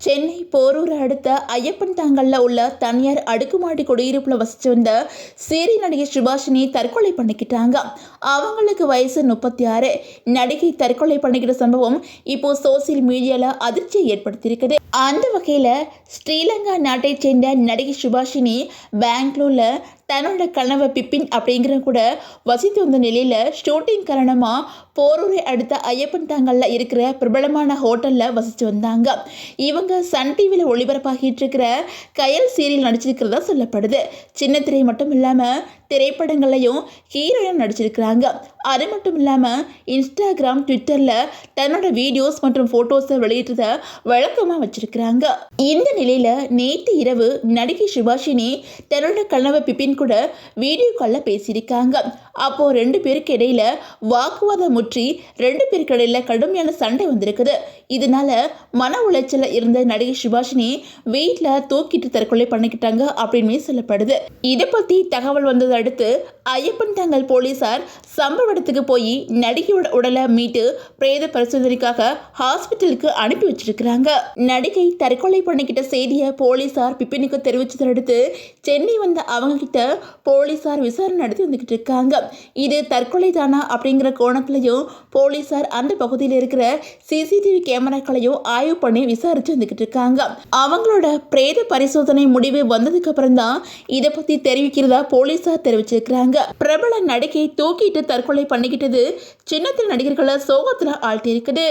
சென்னை போரூர் அடுத்த ஐயப்பன் தாங்கல்ல உள்ள தனியார் அடுக்குமாடி குடியிருப்புல வசிச்சு வந்த சீரியல் நடிகை சுபாஷினி தற்கொலை பண்ணிக்கிட்டாங்க. அவங்களுக்கு வயசு 36. நடிகை தற்கொலை பண்ணிக்கிட்ட சம்பவம் இப்போ சோசியல் மீடியால அதிர்ச்சியை ஏற்படுத்தியிருக்குது. அந்த வகையில ஸ்ரீலங்கா நாட்டை சேர்ந்த நடிகை சுபாஷினி பெங்களூர்ல தன்னோட கணவர் பிபின் அப்படிங்கிற கூட வசித்து வந்த நிலையில ஷூட்டிங் காரணமா போரூரை அடுத்த ஐயப்பன் தாங்கல்ல இருக்கிற பிரபலமான ஹோட்டல்ல வசிச்சு வந்தாங்க. இவங்க சன் டிவியில் ஒளிபரப்பாகிட்டு இருக்கிற கயல் சீரியல் நடிச்சிருக்கிறதா சொல்லப்படுது. சின்ன திரை மட்டும் இல்லாம திரைப்படங்களையும் ஹீரோயின் நடிச்சிருக்கிறாங்க. அது மட்டும் இல்லாம இன்ஸ்டாகிராம், ட்விட்டர்ல தன்னோட வீடியோஸ் மற்றும் போட்டோஸை வெளியிட்டத வழக்கமா வச்சிருக்கிறாங்க. இந்த நிலையில நேற்று இரவு நடிகை சுபாஷினி தன்னோட கணவர் பிபின் கூட வீடியோ கால்ல பேசியிருக்காங்க. அப்போ 2 பேருக்கு இடையில வாக்குவாதம் முற்றி 2 பேருக்கு இடையில கடுமையான சண்டை வந்திருக்குது. இதனால மன உளைச்சல இருந்த நடிகை சுபாஷினி வீட்டில் தூக்கிட்டு தற்கொலை பண்ணிக்கிட்டாங்க அப்படின்னு சொல்லப்படுது. இதை பத்தி தகவல் வந்ததை அடுத்து ஐயப்பன் தாங்கல் போலீசார் சம்பவ இடத்துக்கு போய் நடிகையோட உடலை மீட்டு பிரேத பரிசோதனைக்காக ஹாஸ்பிட்டலுக்கு அனுப்பி வச்சிருக்கிறாங்க. நடிகை தற்கொலை பண்ணிக்கிட்ட செய்தியை போலீசார் பிபினுக்கு தெரிவிச்சதை அடுத்து சென்னை வந்த அவங்க கிட்ட போலீசார் விசாரணை நடத்தி வந்துகிட்டு இருக்காங்க. இது தற்கொலை தானா அப்படிங்கிற கோணத்திலையும் போலீசார் அந்த பகுதியில் இருக்கிற சிசிடிவி கேமராக்களையும் ஆய்வு பண்ணி விசாரிச்சு வந்துகிட்டு இருக்காங்க. அவங்களோட பிரேத பரிசோதனை முடிவு வந்ததுக்கு அப்புறம் தான் இதை பத்தி தெரிவிக்கிறதா போலீசார் தெரிவிச்சிருக்கிறாங்க. பிரபல நடிகை தூக்கிட்டு தற்கொலை பண்ணிக்கிட்டது சின்னத்திரை நடிகர்களை சோகத்துல ஆழ்த்தி இருக்குது.